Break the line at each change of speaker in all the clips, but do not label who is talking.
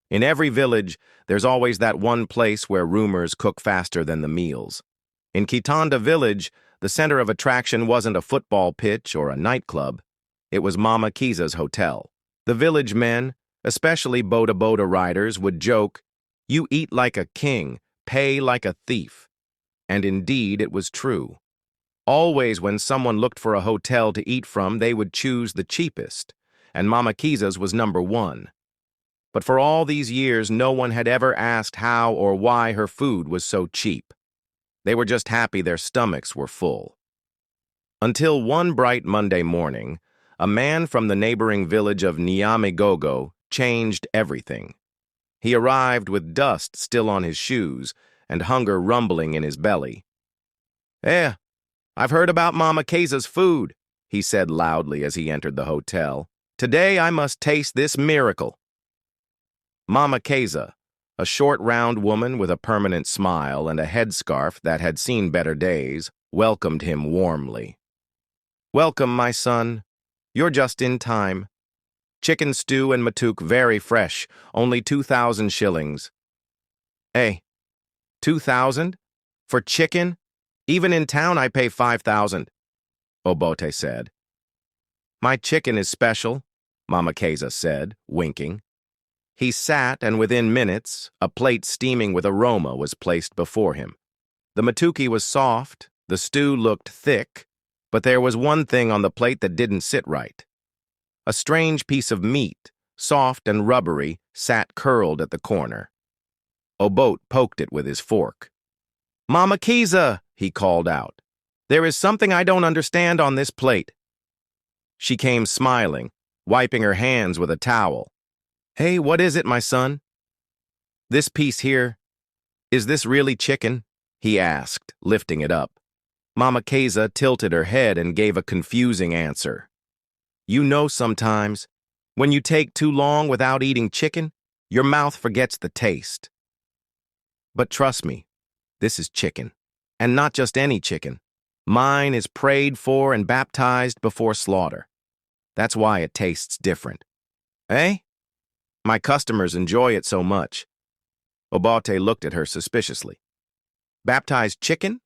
In every village, there's always that one place where rumors cook faster than the meals. In Kitanda village, the center of attraction wasn't a football pitch or a nightclub. It was Mama Kiza's hotel. The village men, especially boda riders, would joke, "You eat like a king, pay like a thief." And indeed, it was true. Always when someone looked for a hotel to eat from, they would choose the cheapest, and Mama Kiza's was number one. But for all these years, no one had ever asked how or why her food was so cheap. They were just happy their stomachs were full. Until one bright Monday morning, a man from the neighboring village of Nyamigogo changed everything. He arrived with dust still on his shoes and hunger rumbling in his belly. I've heard about Mama Kiza's food," he said loudly as he entered the hotel. "Today I must taste this miracle." Mama Kiza, a short, round woman with a permanent smile and a headscarf that had seen better days, welcomed him warmly. "Welcome, my son. You're just in time. Chicken stew and matuk very fresh, only 2,000 shillings. 2,000? For chicken? Even in town I pay 5,000, Obote said. "My chicken is special," Mama Kiza said, winking. He sat, and within minutes, a plate steaming with aroma was placed before him. The matuki was soft, the stew looked thick, but there was one thing on the plate that didn't sit right. A strange piece of meat, soft and rubbery, sat curled at the corner. Obote poked it with his fork. "Mama Kiza," he called out, "there is something I don't understand on this plate." She came smiling, wiping her hands with a towel. "Hey, what is it, my son?" "This piece here, is this really chicken?" he asked, lifting it up. Mama Kiza tilted her head and gave a confusing answer. "You know sometimes, when you take too long without eating chicken, your mouth forgets the taste. But trust me, this is chicken, and not just any chicken. Mine is prayed for and baptized before slaughter. That's why it tastes different." "Eh? My customers enjoy it so much." Obote looked at her suspiciously. "Baptized chicken?"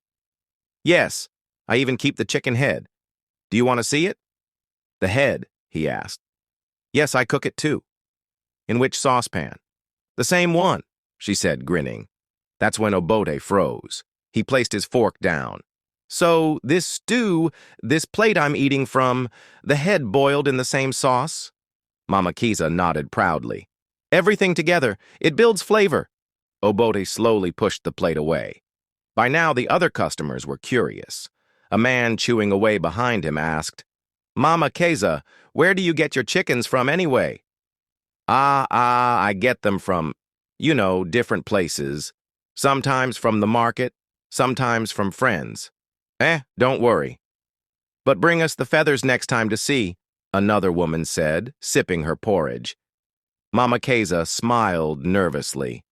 "Yes, I even keep the chicken head. Do you want to see it?" "The head?" he asked. "Yes, I cook it too." "In which saucepan?" "The same one," she said, grinning. That's when Obote froze. He placed his fork down. "So, this stew, this plate I'm eating from, the head boiled in the same sauce?" Mama Kiza nodded proudly. "Everything together, it builds flavor." Obote slowly pushed the plate away. By now, the other customers were curious. A man chewing away behind him asked, "Mama Kiza, where do you get your chickens from anyway?" I get them from, different places. Sometimes from the market, sometimes from friends." Don't worry. "But bring us the feathers next time to see," another woman said, sipping her porridge. Mama Kiza smiled nervously.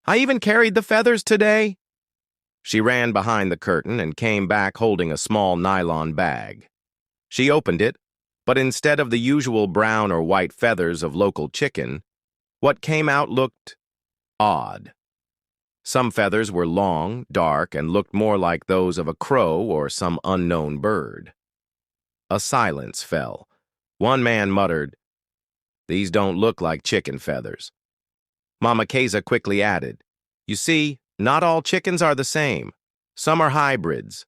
"I even carried the feathers today." She ran behind the curtain and came back holding a small nylon bag. She opened it, but instead of the usual brown or white feathers of local chicken, what came out looked odd. Some feathers were long, dark, and looked more like those of a crow or some unknown bird. A silence fell. One man muttered, "These don't look like chicken feathers." Mama Kiza quickly added, "You see, not all chickens are the same. Some are hybrids.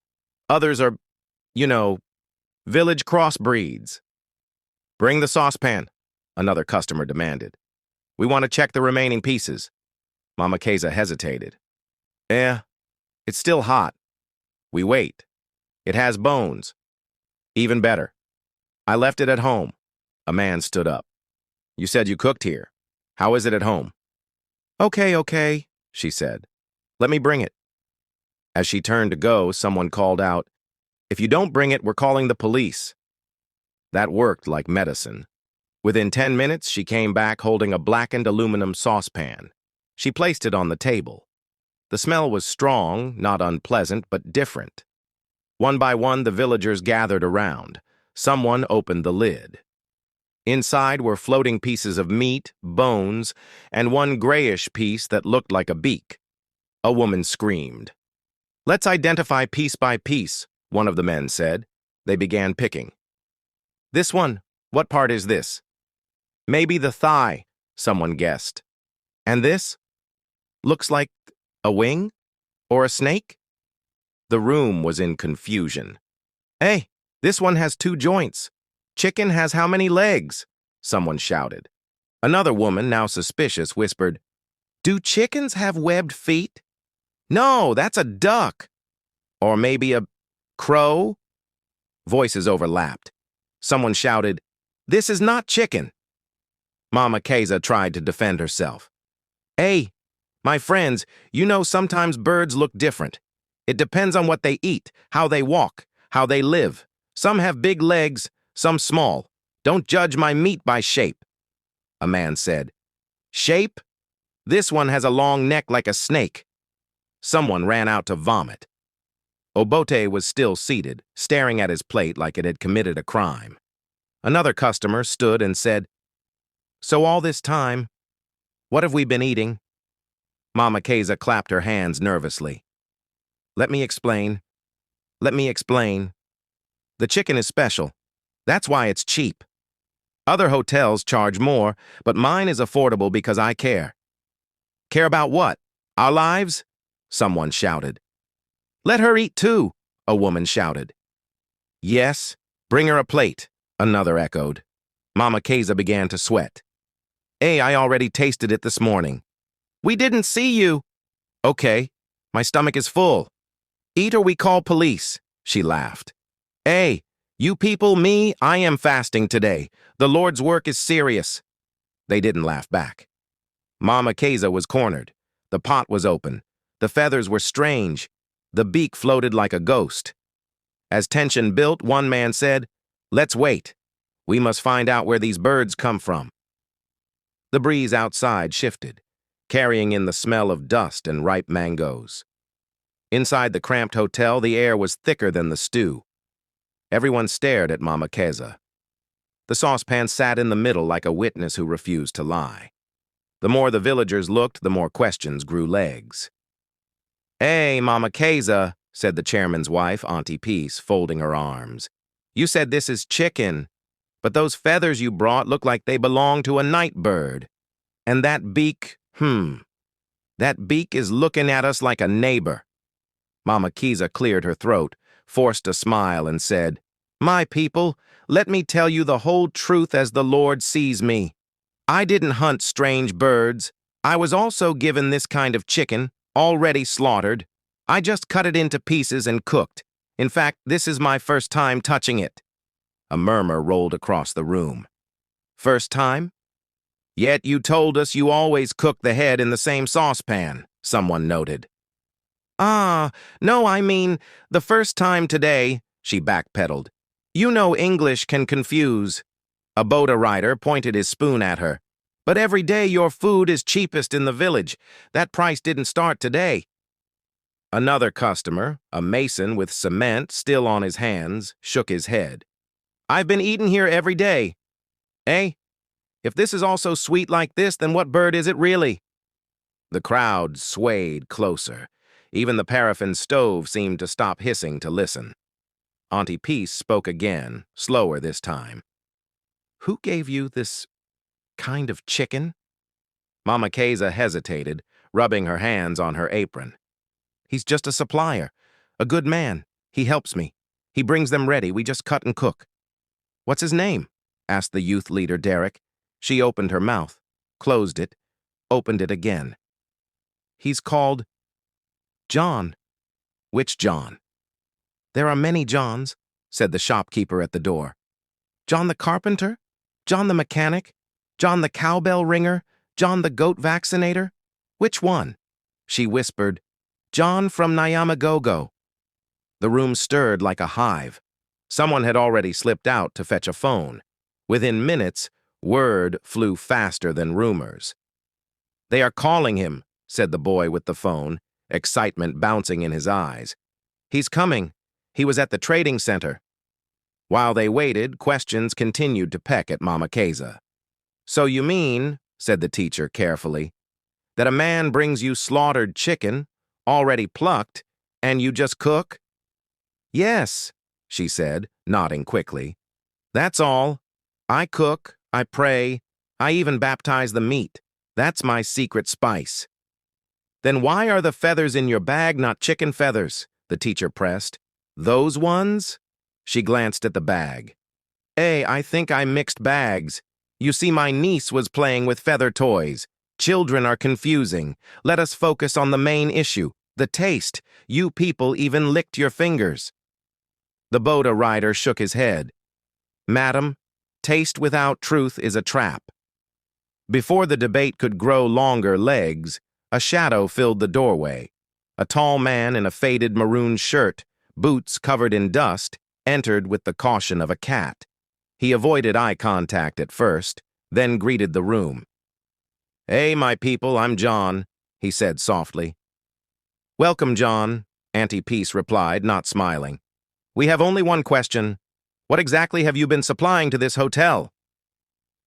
Others are, village crossbreeds." "Bring the saucepan," another customer demanded. "We want to check the remaining pieces." Mama Kiza hesitated. It's still hot." "We wait. It has bones." "Even better. I left it at home." A man stood up. "You said you cooked here. How is it at home?" Okay, she said. "Let me bring it." As she turned to go, someone called out, "If you don't bring it, we're calling the police." That worked like medicine. Within 10 minutes, she came back holding a blackened aluminum saucepan. She placed it on the table. The smell was strong, not unpleasant, but different. One by one, the villagers gathered around. Someone opened the lid. Inside were floating pieces of meat, bones, and one grayish piece that looked like a beak. A woman screamed. "Let's identify piece by piece," one of the men said. They began picking. "This one, what part is this?" "Maybe the thigh," someone guessed. "And this? Looks like a wing? Or a snake?" The room was in confusion. "Hey, this one has 2 joints. Chicken has how many legs?" someone shouted. Another woman, now suspicious, whispered, "Do chickens have webbed feet?" "No, that's a duck." "Or maybe a crow?" Voices overlapped. Someone shouted, "This is not chicken." Mama Kiza tried to defend herself. "Hey, my friends, you know sometimes birds look different. It depends on what they eat, how they walk, how they live. Some have big legs, some small. Don't judge my meat by shape." A man said. "Shape? This one has a long neck like a snake." Someone ran out to vomit. Obote was still seated, staring at his plate like it had committed a crime. Another customer stood and said, "So all this time, what have we been eating?" Mama Kiza clapped her hands nervously. "Let me explain. Let me explain. The chicken is special. That's why it's cheap. Other hotels charge more, but mine is affordable because I care." "Care about what? Our lives?" someone shouted. "Let her eat too," a woman shouted. "Yes, bring her a plate," another echoed. Mama Kiza began to sweat. "Hey, I already tasted it this morning." "We didn't see you." "Okay, my stomach is full." "Eat or we call police," she laughed. "Hey, you people, me, I am fasting today. The Lord's work is serious." They didn't laugh back. Mama Kiza was cornered. The pot was open. The feathers were strange. The beak floated like a ghost. As tension built, one man said, "Let's wait. We must find out where these birds come from." The breeze outside shifted, carrying in the smell of dust and ripe mangoes. Inside the cramped hotel, the air was thicker than the stew. Everyone stared at Mama Kiza. The saucepan sat in the middle like a witness who refused to lie. The more the villagers looked, the more questions grew legs. "Hey, Mama Kiza," said the chairman's wife, Auntie Peace, folding her arms. "You said this is chicken, but those feathers you brought look like they belong to a night bird. And that beak, that beak is looking at us like a neighbor." Mama Kiza cleared her throat, forced a smile, and said, "My people, let me tell you the whole truth as the Lord sees me. I didn't hunt strange birds. I was also given this kind of chicken, already slaughtered. I just cut it into pieces and cooked. In fact, this is my first time touching it." A murmur rolled across the room. "First time? Yet you told us you always cook the head in the same saucepan," someone noted. "Ah, no, I mean, the first time today," she backpedaled. "You know English can confuse." A boda rider pointed his spoon at her. "But every day your food is cheapest in the village. That price didn't start today." Another customer, a mason with cement still on his hands, shook his head. "I've been eating here every day." "Eh? If this is also sweet like this, then what bird is it really?" The crowd swayed closer. Even the paraffin stove seemed to stop hissing to listen. Auntie Peace spoke again, slower this time. "Who gave you this kind of chicken?" Mama Kiza hesitated, rubbing her hands on her apron. "He's just a supplier, a good man. He helps me. He brings them ready. We just cut and cook." "What's his name?" asked the youth leader, Derek. She opened her mouth, closed it, opened it again. "He's called John." "Which John?" "There are many Johns," said the shopkeeper at the door. "John the carpenter, John the mechanic, John the cowbell ringer, John the goat vaccinator. Which one?" She whispered, "John from Nyamagogo." The room stirred like a hive. Someone had already slipped out to fetch a phone. Within minutes, word flew faster than rumors. "They are calling him," said the boy with the phone, excitement bouncing in his eyes. "He's coming. He was at the trading center." While they waited, questions continued to peck at Mama Kiza. "So you mean," said the teacher carefully, "that a man brings you slaughtered chicken, already plucked, and you just cook?" "Yes," she said, nodding quickly. "That's all. I cook, I pray, I even baptize the meat. That's my secret spice." "Then why are the feathers in your bag not chicken feathers?" the teacher pressed. "Those ones?" She glanced at the bag. I think I mixed bags. You see, my niece was playing with feather toys. Children are confusing. Let us focus on the main issue, the taste. You people even licked your fingers." The boda rider shook his head. "Madam, taste without truth is a trap." Before the debate could grow longer legs, a shadow filled the doorway. A tall man in a faded maroon shirt, boots covered in dust, entered with the caution of a cat. He avoided eye contact at first, then greeted the room. "Hey, my people, I'm John," he said softly. "Welcome, John," Auntie Peace replied, not smiling. "We have only one question. What exactly have you been supplying to this hotel?"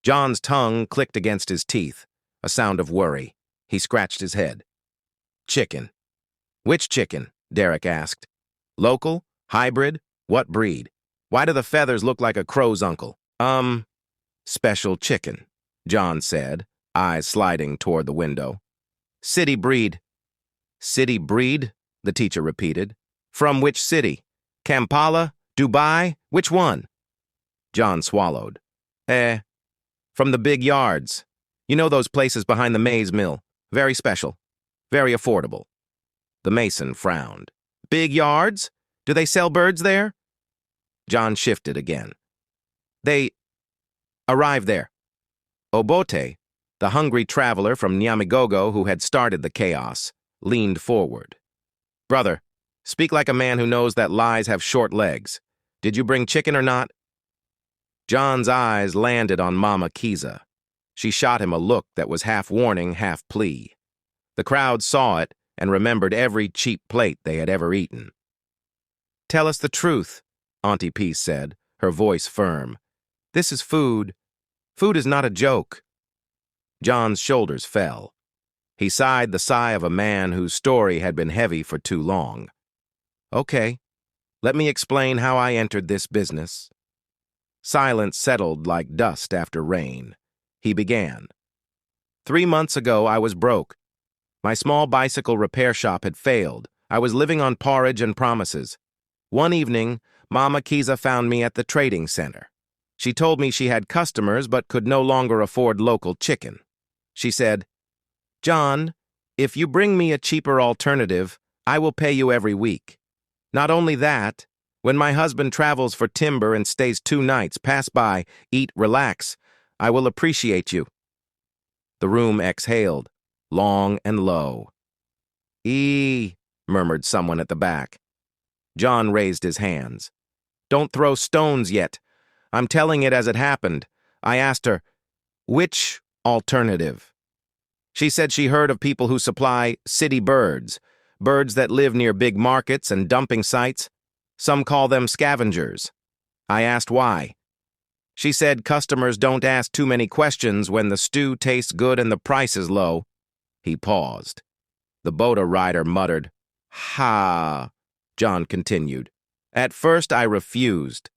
John's tongue clicked against his teeth, a sound of worry. He scratched his head. "Chicken." "Which chicken?" Derek asked. "Local? Hybrid? What breed? Why do the feathers look like a crow's uncle?" Special chicken," John said, eyes sliding toward the window. "City breed." "City breed?" the teacher repeated. "From which city? Kampala? Dubai? Which one?" John swallowed. From the big yards. You know those places behind the maize mill. Very special. Very affordable." The mason frowned. "Big yards? Do they sell birds there?" John shifted again. "They arrived there." Obote, the hungry traveler from Nyamigogo who had started the chaos, leaned forward. "Brother, speak like a man who knows that lies have short legs. Did you bring chicken or not?" John's eyes landed on Mama Kiza. She shot him a look that was half warning, half plea. The crowd saw it and remembered every cheap plate they had ever eaten. "Tell us the truth," Auntie Peace said, her voice firm. "This is food. Food is not a joke." John's shoulders fell. He sighed the sigh of a man whose story had been heavy for too long. "Okay, let me explain how I entered this business." Silence settled like dust after rain. He began. 3 months ago, I was broke. My small bicycle repair shop had failed. I was living on porridge and promises. One evening, Mama Kiza found me at the trading center. She told me she had customers but could no longer afford local chicken. She said, "John, if you bring me a cheaper alternative, I will pay you every week. Not only that, when my husband travels for timber and stays 2 nights, pass by, eat, relax, I will appreciate you." The room exhaled, long and low. Murmured someone at the back. John raised his hands. "Don't throw stones yet. I'm telling it as it happened." I asked her, "Which alternative?" She said she heard of people who supply city birds, birds that live near big markets and dumping sites. Some call them scavengers. I asked why. She said customers don't ask too many questions when the stew tastes good and the price is low. He paused. The boda rider muttered, "Ha." John continued. "At first I refused.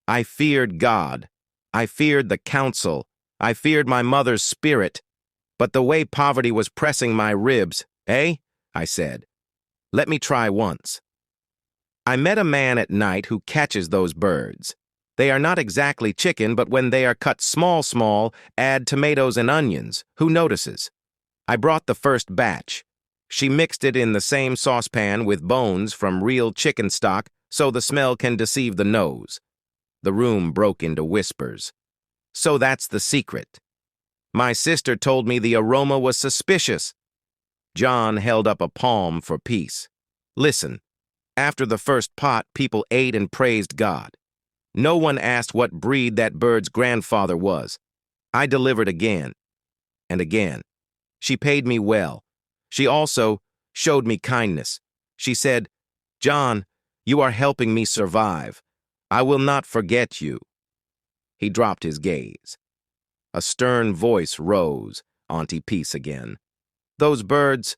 I feared God. I feared the council. I feared my mother's spirit. But the way poverty was pressing my ribs, I said, let me try once. I met a man at night who catches those birds. They are not exactly chicken, but when they are cut small, add tomatoes and onions. Who notices? I brought the first batch. She mixed it in the same saucepan with bones from real chicken stock so the smell can deceive the nose. The room broke into whispers. So that's the secret. My sister told me the aroma was suspicious. John held up a palm for peace. Listen, after the first pot, people ate and praised God. No one asked what breed that bird's grandfather was. I delivered again and again. She paid me well. She also showed me kindness. She said, John, you are helping me survive. I will not forget you. He dropped his gaze. A stern voice rose, Auntie Peace again. Those birds,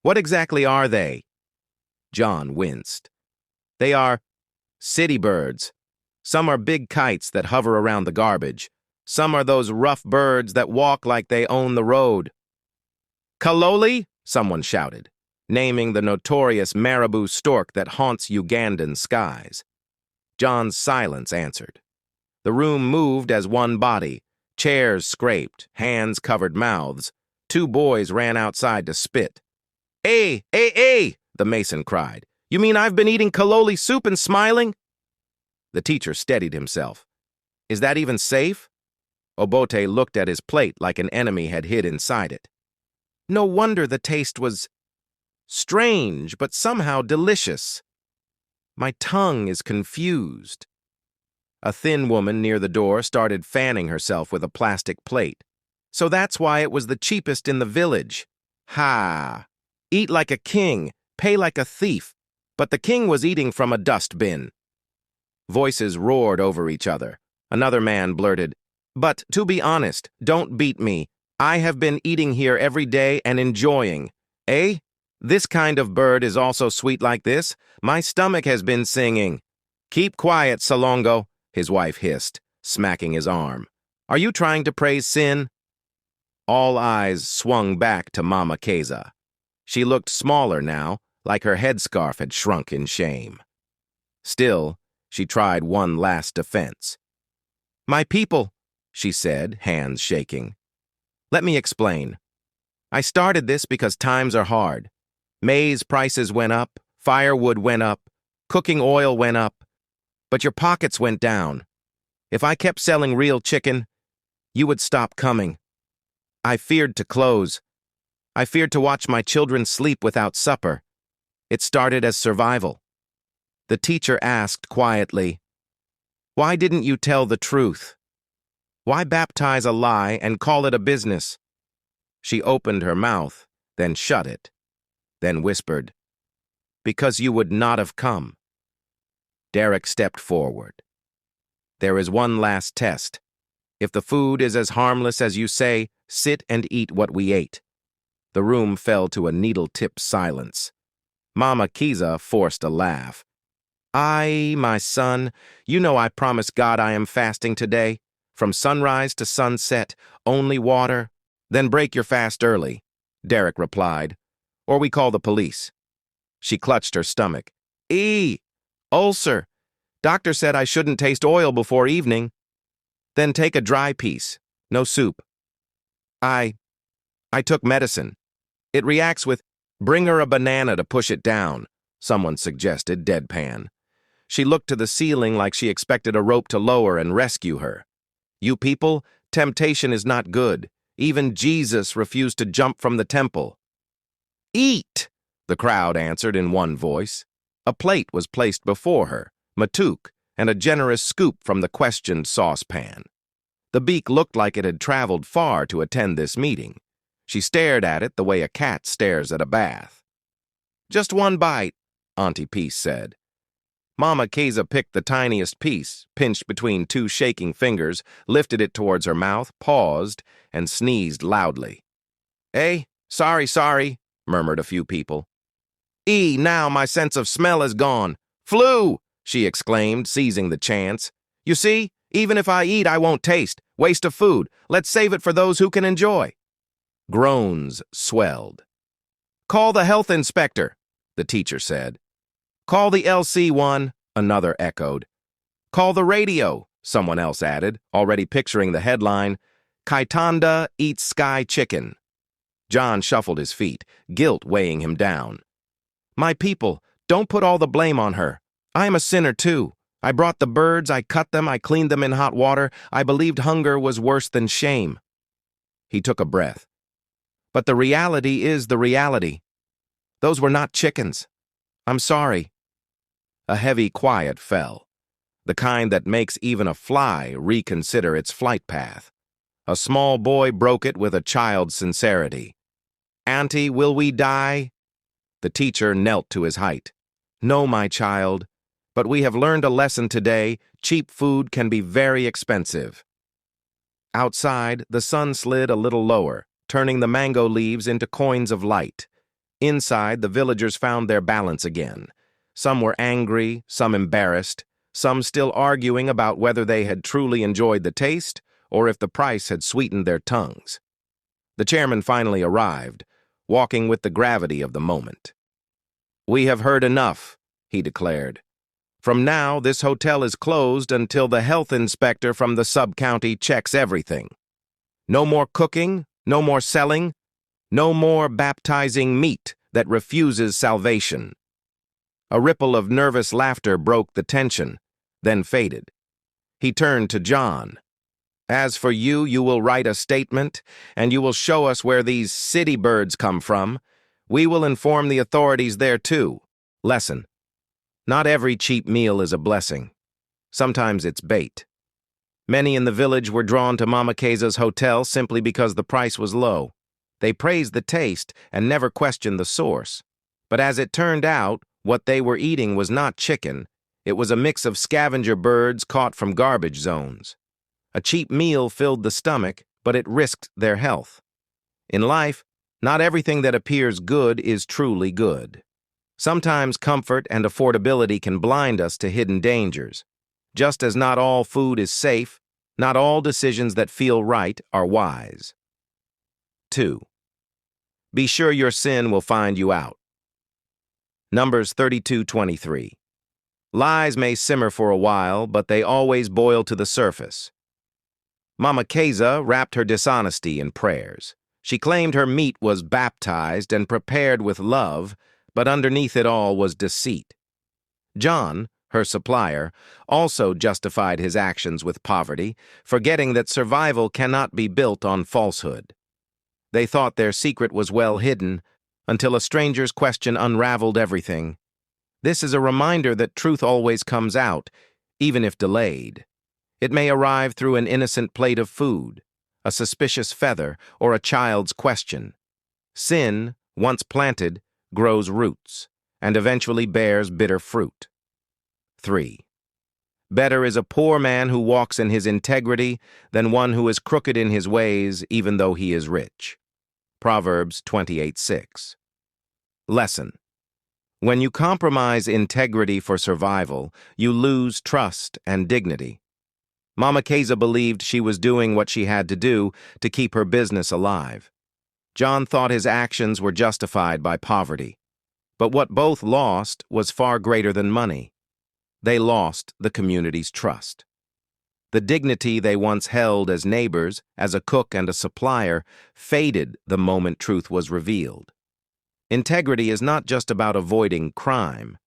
what exactly are they? John winced. They are city birds. Some are big kites that hover around the garbage. Some are those rough birds that walk like they own the road. Kaloli? Someone shouted, naming the notorious marabou stork that haunts Ugandan skies. John's silence answered. The room moved as one body. Chairs scraped, hands covered mouths. Two boys ran outside to spit. "Hey, hey, hey!" the mason cried. "You mean I've been eating kaloli soup and smiling?" The teacher steadied himself. "Is that even safe?" Obote looked at his plate like an enemy had hid inside it. No wonder the taste was strange, but somehow delicious. My tongue is confused. A thin woman near the door started fanning herself with a plastic plate. So that's why it was the cheapest in the village. Ha! Eat like a king, pay like a thief. But the king was eating from a dust bin. Voices roared over each other. Another man blurted, "But to be honest, don't beat me. I have been eating here every day and enjoying. Eh? This kind of bird is also sweet like this? My stomach has been singing." "Keep quiet, Salongo," his wife hissed, smacking his arm. "Are you trying to praise sin?" All eyes swung back to Mama Kiza. She looked smaller now, like her headscarf had shrunk in shame. Still, she tried one last defense. "My people," she said, hands shaking. "Let me explain. I started this because times are hard. Maize prices went up, firewood went up, cooking oil went up, but your pockets went down. If I kept selling real chicken, you would stop coming. I feared to close. I feared to watch my children sleep without supper. It started as survival." The teacher asked quietly, "Why didn't you tell the truth? Why baptize a lie and call it a business?" She opened her mouth, then shut it, then whispered, "Because you would not have come." Derek stepped forward. "There is one last test. If the food is as harmless as you say, sit and eat what we ate." The room fell to a needle-tip silence. Mama Kiza forced a laugh. My son, you know I promised God I am fasting today. From sunrise to sunset, only water. Then break your fast early," Derek replied, "or we call the police." She clutched her stomach. Ulcer. Doctor said I shouldn't taste oil before evening." "Then take a dry piece. No soup." I took medicine. It reacts with, bring her a banana to push it down," someone suggested, deadpan. She looked to the ceiling like she expected a rope to lower and rescue her. "You people, temptation is not good. Even Jesus refused to jump from the temple." "Eat," the crowd answered in one voice. A plate was placed before her, matuk, and a generous scoop from the questioned saucepan. The beak looked like it had traveled far to attend this meeting. She stared at it the way a cat stares at a bath. "Just one bite," Auntie Peace said. Mama Kiza picked the tiniest piece, pinched between two shaking fingers, lifted it towards her mouth, paused, and sneezed loudly. Sorry, murmured a few people. Now my sense of smell is gone. Flu, she exclaimed, seizing the chance. You see, even if I eat, I won't taste. Waste of food. Let's save it for those who can enjoy. Groans swelled. Call the health inspector, the teacher said. Call the LC1, another echoed. Call the radio, someone else added, already picturing the headline, Kaitanda eats sky chicken. John shuffled his feet, guilt weighing him down. My people, don't put all the blame on her. I am a sinner too. I brought the birds, I cut them, I cleaned them in hot water. I believed hunger was worse than shame. He took a breath. But the reality is the reality. Those were not chickens. I'm sorry. A heavy quiet fell, the kind that makes even a fly reconsider its flight path. A small boy broke it with a child's sincerity. Auntie, will we die? The teacher knelt to his height. No, my child. But we have learned a lesson today. Cheap food can be very expensive. Outside, the sun slid a little lower, turning the mango leaves into coins of light. Inside, the villagers found their balance again. Some were angry, some embarrassed, some still arguing about whether they had truly enjoyed the taste or if the price had sweetened their tongues. The chairman finally arrived, walking with the gravity of the moment. "We have heard enough," he declared. "From now, this hotel is closed until the health inspector from the sub-county checks everything. No more cooking, no more selling, no more baptizing meat that refuses salvation." A ripple of nervous laughter broke the tension, then faded. He turned to John. "As for you, you will write a statement, and you will show us where these city birds come from. We will inform the authorities there too. Lesson: not every cheap meal is a blessing. Sometimes it's bait." Many in the village were drawn to Mama Kiza's hotel simply because the price was low. They praised the taste and never questioned the source. But as it turned out, what they were eating was not chicken. It was a mix of scavenger birds caught from garbage zones. A cheap meal filled the stomach, but it risked their health. In life, not everything that appears good is truly good. Sometimes comfort and affordability can blind us to hidden dangers. Just as not all food is safe, not all decisions that feel right are wise. 2. Be sure your sin will find you out. Numbers 32:23. Lies may simmer for a while, but they always boil to the surface. Mama Kiza wrapped her dishonesty in prayers. She claimed her meat was baptized and prepared with love, but underneath it all was deceit. John, her supplier, also justified his actions with poverty, forgetting that survival cannot be built on falsehood. They thought their secret was well hidden, until a stranger's question unraveled everything. This is a reminder that truth always comes out, even if delayed. It may arrive through an innocent plate of food, a suspicious feather, or a child's question. Sin, once planted, grows roots, and eventually bears bitter fruit. 3. Better is a poor man who walks in his integrity than one who is crooked in his ways, even though he is rich. Proverbs 28:6. Lesson: when you compromise integrity for survival, you lose trust and dignity. Mama Kiza believed she was doing what she had to do to keep her business alive. John thought his actions were justified by poverty. But what both lost was far greater than money. They lost the community's trust. The dignity they once held as neighbors, as a cook and a supplier, faded the moment truth was revealed. Integrity is not just about avoiding crime.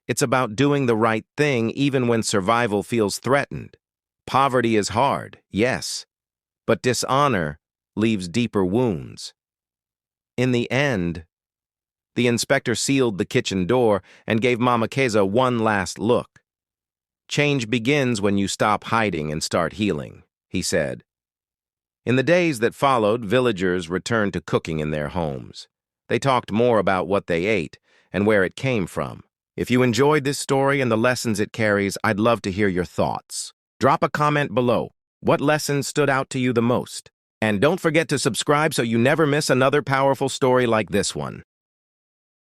It's about doing the right thing even when survival feels threatened. Poverty is hard, yes, but dishonor leaves deeper wounds. In the end, the inspector sealed the kitchen door and gave Mama Kiza one last look. "Change begins when you stop hiding and start healing," he said. In the days that followed, villagers returned to cooking in their homes. They talked more about what they ate and where it came from. If you enjoyed this story and the lessons it carries, I'd love to hear your thoughts. Drop a comment below. What lessons stood out to you the most? And don't forget to subscribe so you never miss another powerful story like this one.